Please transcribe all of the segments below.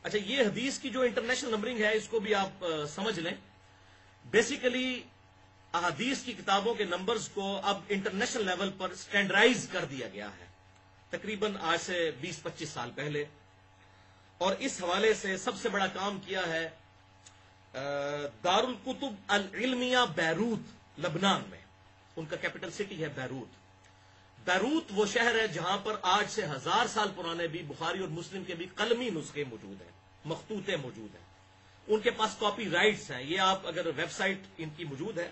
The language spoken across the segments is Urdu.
اچھا، یہ حدیث کی جو انٹرنیشنل نمبرنگ ہے اس کو بھی آپ سمجھ لیں. بیسیکلی احادیث کی کتابوں کے نمبرز کو اب انٹرنیشنل لیول پر سٹینڈرائز کر دیا گیا ہے تقریباً آج سے 20-25 سال پہلے. اور اس حوالے سے سب سے بڑا کام کیا ہے دارالکتب العلمیہ بیروت لبنان میں. ان کا کیپٹل سٹی ہے بیروت. بیروت وہ شہر ہے جہاں پر آج سے 1000 سال پرانے بھی بخاری اور مسلم کے بھی قلمی نسخے موجود ہیں، مخطوطے موجود ہیں. ان کے پاس کاپی رائٹس ہیں. یہ آپ اگر ویب سائٹ ان کی موجود ہے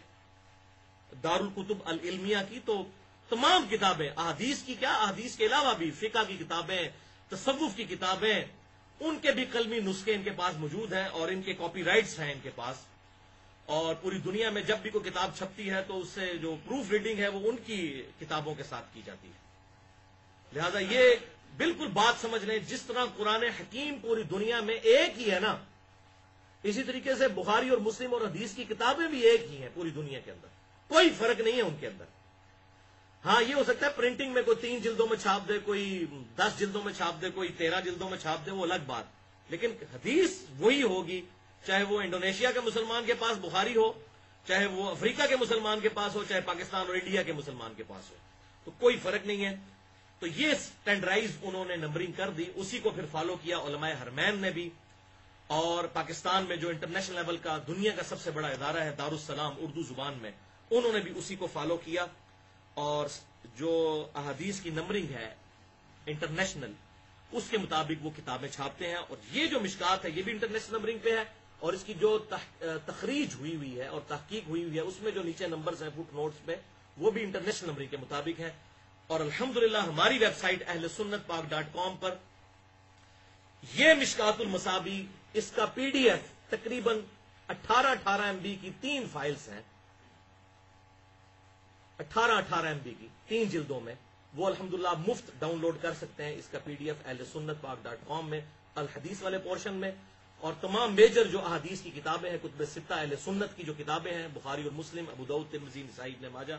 دارالکتب العلمیہ کی، تو تمام کتابیں احادیث کی کیا، احادیث کے علاوہ بھی فقہ کی کتابیں، تصوف کی کتابیں، ان کے بھی قلمی نسخے ان کے پاس موجود ہیں اور ان کے کاپی رائٹس ہیں ان کے پاس. اور پوری دنیا میں جب بھی کوئی کتاب چھپتی ہے تو اس سے جو پروف ریڈنگ ہے وہ ان کی کتابوں کے ساتھ کی جاتی ہے. لہذا یہ بالکل بات سمجھ لیں، جس طرح قرآن حکیم پوری دنیا میں ایک ہی ہے نا، اسی طریقے سے بخاری اور مسلم اور حدیث کی کتابیں بھی ایک ہی ہیں پوری دنیا کے اندر، کوئی فرق نہیں ہے ان کے اندر. ہاں یہ ہو سکتا ہے پرنٹنگ میں کوئی 3 جلدوں میں چھاپ دے، کوئی 10 جلدوں میں چھاپ دے، کوئی 13 جلدوں میں چھاپ دے، وہ الگ بات. لیکن حدیث وہی ہوگی، چاہے وہ انڈونیشیا کے مسلمان کے پاس بخاری ہو، چاہے وہ افریقہ کے مسلمان کے پاس ہو، چاہے پاکستان اور انڈیا کے مسلمان کے پاس ہو، تو کوئی فرق نہیں ہے. تو یہ سٹینڈرائز انہوں نے نمبرنگ کر دی. اسی کو پھر فالو کیا علماء حرمین نے بھی. اور پاکستان میں جو انٹرنیشنل لیول کا دنیا کا سب سے بڑا ادارہ ہے دارالسلام اردو زبان میں، انہوں نے بھی اسی کو فالو کیا. اور جو احادیث کی نمبرنگ ہے انٹرنیشنل، اس کے مطابق وہ کتابیں چھاپتے ہیں. اور یہ جو مشکات ہے یہ بھی انٹرنیشنل نمبرنگ پہ ہے. اور اس کی جو تخریج ہوئی ہے اور تحقیق ہوئی ہے، اس میں جو نیچے نمبرز ہیں فٹ نوٹس پہ، وہ بھی انٹرنیشنل نمبرنگ کے مطابق ہے. اور الحمدللہ ہماری ویب سائٹ اہلسنتپاک.com پر یہ مشکات المصابی، اس کا PDF تقریباً 18 MB کی 3 فائلز ہیں، 18 MB کی 3 جلدوں میں. وہ الحمدللہ مفت ڈاؤن لوڈ کر سکتے ہیں اس کا PDF اہلسنتپاک.com میں الحدیث والے پورشن میں. اور تمام میجر جو احادیث کی کتابیں ہیں، کتب ستہ اہل سنت کی جو کتابیں ہیں، بخاری اور مسلم، ابو داؤد، ترمذی، نسائی، ابن ماجہ،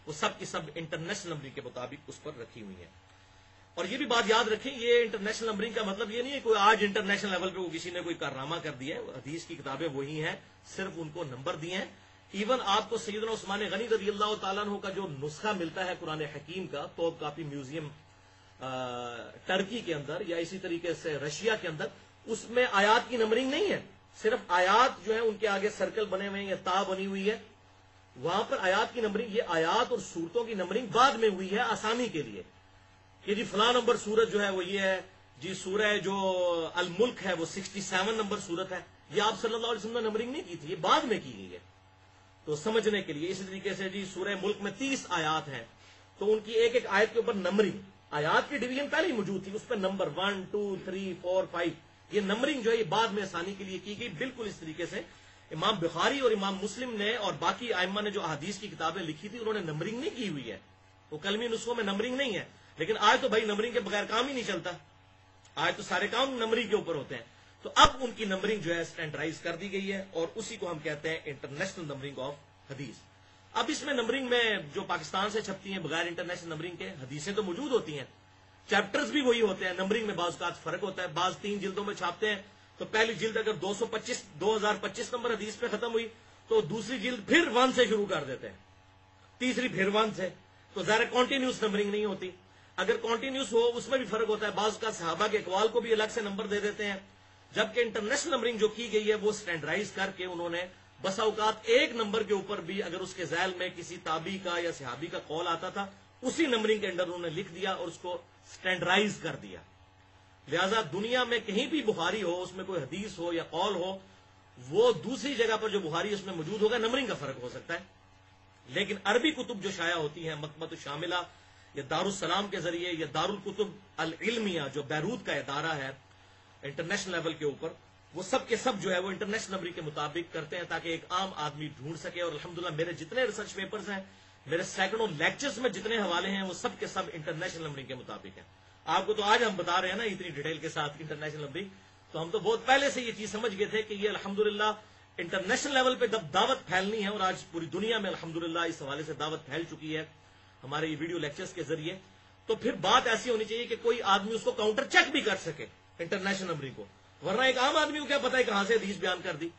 وہ سب کی سب انٹرنیشنل نمبرنگ کے مطابق اس پر رکھی ہوئی ہیں. اور یہ بھی بات یاد رکھیں، یہ انٹرنیشنل نمبرنگ کا مطلب یہ نہیں ہے کوئی آج انٹرنیشنل لیول پہ کسی نے کوئی کارنامہ کر دیا ہے. حدیث کی کتابیں وہی ہیں، صرف ان کو نمبر دیے ہیں. ایون آپ کو سیدنا عثمان غنی رضی اللہ تعالیٰ عنہ کا جو نسخہ ملتا ہے قرآن حکیم کا، توپ کاپی میوزیم ٹرکی کے اندر یا اسی طریقے سے رشیا کے اندر، اس میں آیات کی نمبرنگ نہیں ہے. صرف آیات جو ہیں ان کے آگے سرکل بنے ہوئے ہیں یا تا بنی ہوئی ہے، وہاں پر آیات کی نمبرنگ، یہ آیات اور سورتوں کی نمبرنگ بعد میں ہوئی ہے آسانی کے لیے کہ جی فلاں نمبر سورت جو ہے وہ یہ ہے، جی سورہ جو الملک ہے وہ 67 نمبر سورت ہے. یہ آپ صلی اللہ علیہ وسلم نے نمبرنگ نہیں کی تھی، یہ بعد میں کی گئی ہے تو سمجھنے کے لیے. اسی طریقے سے جی سورہ ملک میں 30 آیات ہیں، تو ان کی ایک ایک آیت کے اوپر نمبرنگ، آیات کی ڈویژن پہلے ہی موجود تھی، اس پہ نمبر 1 2 3 4 5، یہ نمبرنگ جو ہے یہ بعد میں آسانی کے لیے کی گئی. بالکل اس طریقے سے امام بخاری اور امام مسلم نے اور باقی ائمہ نے جو احادیث کی کتابیں لکھی تھی انہوں نے نمبرنگ نہیں کی ہوئی ہے. وہ قلمی نسخوں میں نمبرنگ نہیں ہے. لیکن آج تو بھائی نمبرنگ کے بغیر کام ہی نہیں چلتا، آج تو سارے کام نمبرنگ کے اوپر ہوتے ہیں. تو اب ان کی نمبرنگ جو ہے سٹینڈرائز کر دی گئی ہے اور اسی کو ہم کہتے ہیں انٹرنیشنل نمبرنگ آف حدیث. اب اس میں نمبرنگ میں جو پاکستان سے چھپتی ہیں بغیر انٹرنیشنل نمبرنگ کے حدیثیں تو موجود ہوتی ہیں، چیپٹرز بھی وہی ہوتے ہیں. نمبرنگ میں بعض اوقات فرق ہوتا ہے، بعض 3 جلدوں میں چھاپتے ہیں تو پہلی جلد اگر 2025 نمبر حدیث پہ ختم ہوئی تو دوسری جلد پھر 1 سے شروع کر دیتے ہیں، تیسری پھر 1 سے. تو ظاہر کنٹینیوس نمبرنگ نہیں ہوتی. اگر کنٹینیوس ہو اس میں بھی فرق ہوتا ہے، بعض کا صحابہ کے اقوال کو بھی الگ سے نمبر دے دیتے ہیں. جبکہ انٹرنیشنل نمبرنگ جو کی گئی ہے وہ سٹینڈرائز کر کے انہوں نے بسا اوقات ایک نمبر کے اوپر بھی اگر اس کے ذیل میں کسی تابعی کا یا صحابی کا قول آتا تھا، اسی نمبرنگ کے اندر انہوں نے لکھ دیا اور اس کو سٹینڈرائز کر دیا. لہذا دنیا میں کہیں بھی بخاری ہو، اس میں کوئی حدیث ہو یا قول ہو، وہ دوسری جگہ پر جو بخاری اس میں موجود ہوگا نمبرنگ کا فرق ہو سکتا ہے. لیکن عربی کتب جو شائع ہوتی ہیں مکتبۃ الشاملہ یا دارالسلام کے ذریعے یا دارالکتب العلمیہ جو بیروت کا ادارہ ہے انٹرنیشنل لیول کے اوپر، وہ سب کے سب جو ہے وہ انٹرنیشنل نمبرنگ کے مطابق کرتے ہیں تاکہ ایک عام آدمی ڈھونڈ سکے. اور الحمدللہ میرے جتنے ریسرچ پیپرز ہیں، میرے سینکڑوں لیکچرز میں جتنے حوالے ہیں، وہ سب کے سب انٹرنیشنل نمبرنگ کے مطابق ہیں. آپ کو تو آج ہم بتا رہے ہیں نا اتنی ڈیٹیل کے ساتھ انٹرنیشنل نمبرنگ، تو ہم تو بہت پہلے سے یہ چیز سمجھ گئے تھے کہ یہ الحمدللہ انٹرنیشنل لیول پہ دعوت پھیلنی ہے. اور آج پوری دنیا میں الحمدللہ اس حوالے سے دعوت پھیل چکی ہے ہمارے یہ ویڈیو لیکچرز کے ذریعے. تو پھر بات ایسی ہونی چاہیے کہ کوئی آدمی اس کو کاؤنٹر چیک بھی کر سکے انٹرنیشنل نمبرنگ کو. ورنہ ایک عام آدمی کو کیا پتا ہے کہاں سے حدیث بیان کر دی.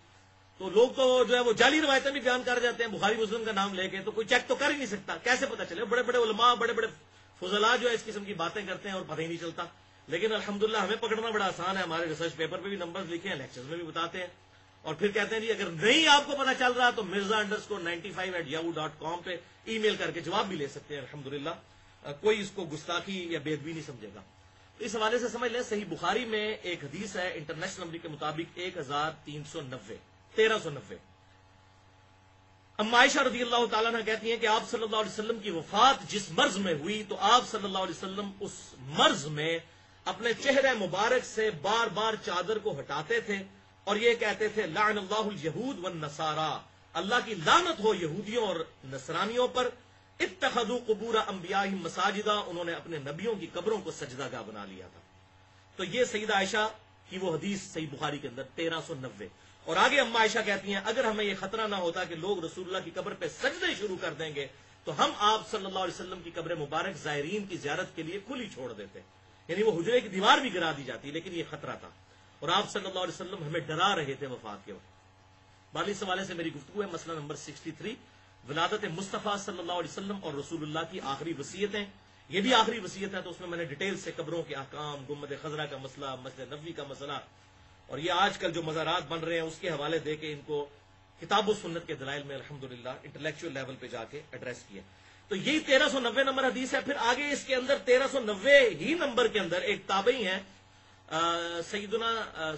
تو لوگ تو جو ہے وہ جعلی روایتیں بھی بیان کر جاتے ہیں بخاری مسلم کا نام لے کے, تو کوئی چیک تو کر ہی نہیں سکتا, کیسے پتا چلے؟ بڑے بڑے علماء, بڑے بڑے فضلاء جو ہے اس قسم کی باتیں کرتے ہیں اور پتہ ہی نہیں چلتا. لیکن الحمدللہ ہمیں پکڑنا بڑا آسان ہے, ہمارے ریسرچ پیپر پہ بھی نمبرز لکھے ہیں, لیکچرز میں بھی بتاتے ہیں, اور پھر کہتے ہیں جی اگر نہیں آپ کو پتا چل رہا تو mirza_95@yahoo.com پہ ای میل کر کے جواب بھی لے سکتے ہیں. الحمدللہ کوئی اس کو گستاخی یا بے ادبی نہیں سمجھے گا. اس حوالے سے سمجھ لیں, صحیح بخاری میں ایک حدیث ہے انٹرنیشنل نمبر کے مطابق 1390. اما عائشہ رضی اللہ تعالیٰ عنہ کہتی ہیں کہ آپ صلی اللہ علیہ وسلم کی وفات جس مرض میں ہوئی تو آپ صلی اللہ علیہ وسلم اس مرض میں اپنے چہرے مبارک سے بار بار چادر کو ہٹاتے تھے اور یہ کہتے تھے لعن اللہ الیہود والنصارى, اللہ کی لعنت ہو یہودیوں اور نصرانیوں پر, اتخذوا قبور انبیائہم مساجدا, انہوں نے اپنے نبیوں کی قبروں کو سجدہ گاہ بنا لیا تھا. تو یہ سیدہ عائشہ کی وہ حدیث صحیح بخاری کے اندر 1390. اور آگے اما عائشہ کہتی ہیں اگر ہمیں یہ خطرہ نہ ہوتا کہ لوگ رسول اللہ کی قبر پہ سجدے شروع کر دیں گے تو ہم آپ صلی اللہ علیہ وسلم کی قبر مبارک زائرین کی زیارت کے لیے کھلی چھوڑ دیتے, یعنی وہ حجرے کی دیوار بھی گرا دی جاتی, لیکن یہ خطرہ تھا اور آپ صلی اللہ علیہ وسلم ہمیں ڈرا رہے تھے وفات کے وقت. بالی سوالے سے میری گفتگو ہے مسئلہ نمبر 63, ولادت مصطفیٰ صلی اللہ علیہ وسلم اور رسول اللہ کی آخری وصیتیں. یہ بھی آخری وصیت ہے, تو اس میں نے ڈیٹیل سے قبروں کے احکام, گنبد خضرا کا مسئلہ, مسجد نبوی کا مسئلہ, اور یہ آج کل جو مزارات بن رہے ہیں اس کے حوالے دے کے ان کو کتاب و سنت کے دلائل میں الحمدللہ انٹلیکچوئل لیول پہ جا کے ایڈریس کیا. تو یہی 1390 نمبر حدیث ہے. پھر آگے اس کے اندر 1390 ہی نمبر کے اندر ایک تابعی ہیں سیدنا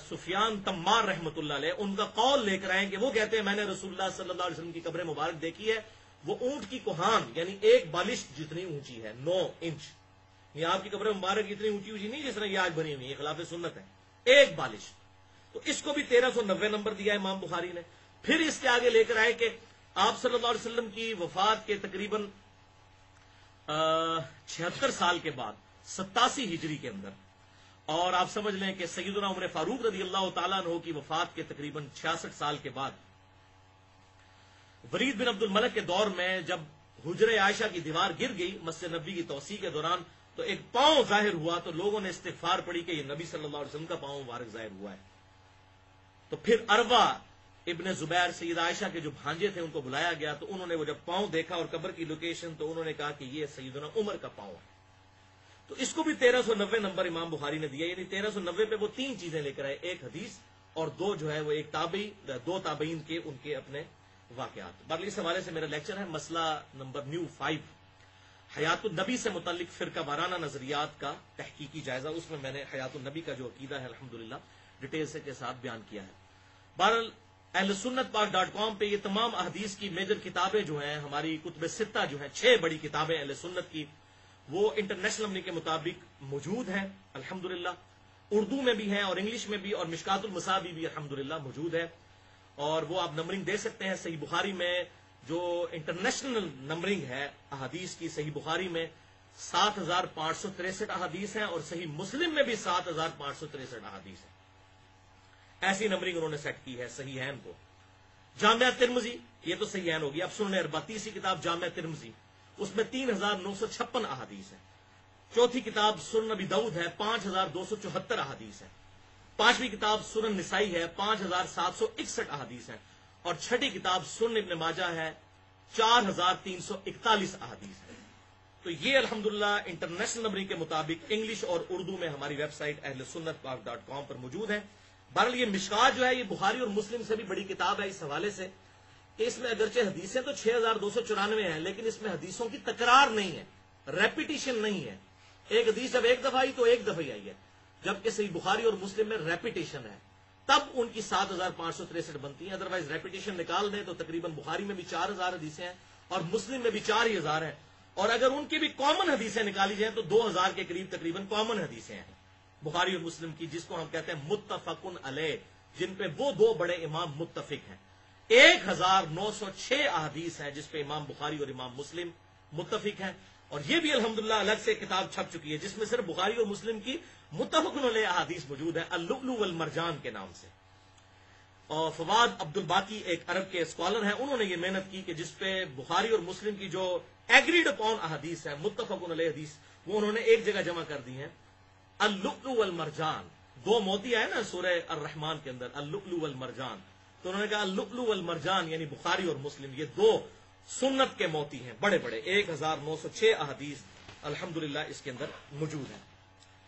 سفیان تمار رحمۃ اللہ علیہ, ان کا قول لے کر آئے کہ وہ کہتے ہیں میں نے رسول اللہ صلی اللہ علیہ وسلم کی قبر مبارک دیکھی ہے, وہ اونٹ کی کوہان یعنی ایک بالش جتنی اونچی ہے, 9 انچ. یہ آپ کی قبر مبارک اتنی اونچی اونچی نہیں جس طرح یہ آج بنی ہوئی ہے, خلاف سنت ہے, ایک بالش. تو اس کو بھی 1390 نمبر دیا امام بخاری نے. پھر اس کے آگے لے کر آئے کہ آپ صلی اللہ علیہ وسلم کی وفات کے تقریباً 76 سال کے بعد 87 ہجری کے اندر, اور آپ سمجھ لیں کہ سیدنا عمر فاروق رضی اللہ تعالیٰ عنہ کی وفات کے تقریباً 66 سال کے بعد ولید بن عبد الملک کے دور میں جب حجر عائشہ کی دیوار گر گئی مسجد نبی کی توسیع کے دوران, تو ایک پاؤں ظاہر ہوا, تو لوگوں نے استغفار پڑھی کہ یہ نبی صلی اللہ علیہ وسلم کا پاؤں مبارک ظاہر ہوا ہے. تو پھر عروہ ابن زبیر سیدہ عائشہ کے جو بھانجے تھے ان کو بلایا گیا, تو انہوں نے وہ جب پاؤں دیکھا اور قبر کی لوکیشن, تو انہوں نے کہا کہ یہ سیدنا عمر کا پاؤں ہے. تو اس کو بھی 1390 نمبر امام بخاری نے دیا, یعنی 1390 پہ وہ 3 چیزیں لے کر آئے, ایک حدیث اور 2 جو ہے وہ ایک تابعی, 2 تابعین کے ان کے اپنے واقعات. باقی اس حوالے سے میرا لیکچر ہے مسئلہ نمبر نیو 5, حیات النبی سے متعلق فرقہ وارانہ نظریات کا تحقیقی جائزہ. اس میں نے حیات النبی کا جو عقیدہ ہے الحمدللہ ڈیٹیل سے کے ساتھ بیان کیا ہے. بہرحال اہل سنت پاک.com پہ یہ تمام احادیث کی میجر کتابیں جو ہیں, ہماری کتب ستہ جو ہیں, 6 بڑی کتابیں اہل سنت کی, وہ انٹرنیشنل نمبر کے مطابق موجود ہیں الحمدللہ. اردو میں بھی ہیں اور انگلش میں بھی, اور مشکات المصابیح بھی الحمدللہ موجود ہے, اور وہ آپ نمبرنگ دے سکتے ہیں. صحیح بخاری میں جو انٹرنیشنل نمبرنگ ہے احادیث کی, صحیح بخاری میں 7563 احادیث ہیں, اور صحیح مسلم میں بھی 7563 احادیث ہیں. ایسی نمبرنگ انہوں نے سیٹ کی ہے صحیحین کو. جامعہ ترمذی, یہ تو صحیحین ہوگی. اب سنن 34 کتاب جامعہ ترمذی, اس میں 3956 احادیث ہیں. چوتھی کتاب سنن ابی داؤد ہے, 5274 احادیث ہیں. 5ویں کتاب سنن نسائی ہے, 5761 احادیث ہیں. اور 6ٹھی کتاب سنن ابن ماجہ ہے, 4341 احادیث ہیں. تو یہ الحمدللہ انٹرنیشنل نمبرنگ کے مطابق انگلش اور اردو میں ہماری ویب سائٹ اہل سنت پاک.com پر موجود ہے. بہرحال یہ مشکات جو ہے یہ بخاری اور مسلم سے بھی بڑی کتاب ہے اس حوالے سے کہ اس میں اگرچہ حدیثیں تو 6294 ہیں, لیکن اس میں حدیثوں کی تکرار نہیں ہے, ریپیٹیشن نہیں ہے. ایک حدیث جب ایک دفعہ آئی تو ایک دفعہ ہی آئی ہے, جبکہ صحیح بخاری اور مسلم میں ریپیٹیشن ہے, تب ان کی 7563 بنتی ہیں. ادروائز ریپیٹیشن نکال دیں تو تقریباً بخاری میں بھی 4000 حدیثیں ہیں اور مسلم میں بھی 4000 ہیں, اور اگر ان کی بھی کامن حدیثیں نکالی جائیں تو 2000 کے قریب تقریباً کامن حدیثیں ہیں بخاری اور مسلم کی, جس کو ہم کہتے ہیں متفقن علیہ, جن پہ وہ 2 بڑے امام متفق ہیں. 1906 احادیث ہیں جس پہ امام بخاری اور امام مسلم متفق ہیں, اور یہ بھی الحمدللہ الگ سے کتاب چھپ چکی ہے جس میں صرف بخاری اور مسلم کی متفقن علیہ احادیث موجود ہیں, اللؤلؤ والمرجان کے نام سے. اور فواد عبد الباقی ایک عرب کے اسکالر ہیں, انہوں نے یہ محنت کی کہ جس پہ بخاری اور مسلم کی جو ایگریڈ اپون احادیث ہیں, متفقن علیہ حدیث, وہ انہوں نے ایک جگہ جمع کر دی ہیں, اللؤلؤ والمرجان. دو موتی آئے نا سورہ الرحمان کے اندر، اللؤلؤ والمرجان، تو انہوں نے کہا اللؤلؤ والمرجان یعنی بخاری اور مسلم، یہ دو سنت کے موتی ہیں بڑے بڑے، 1906 احادیث الحمدللہ اس کے اندر موجود ہیں۔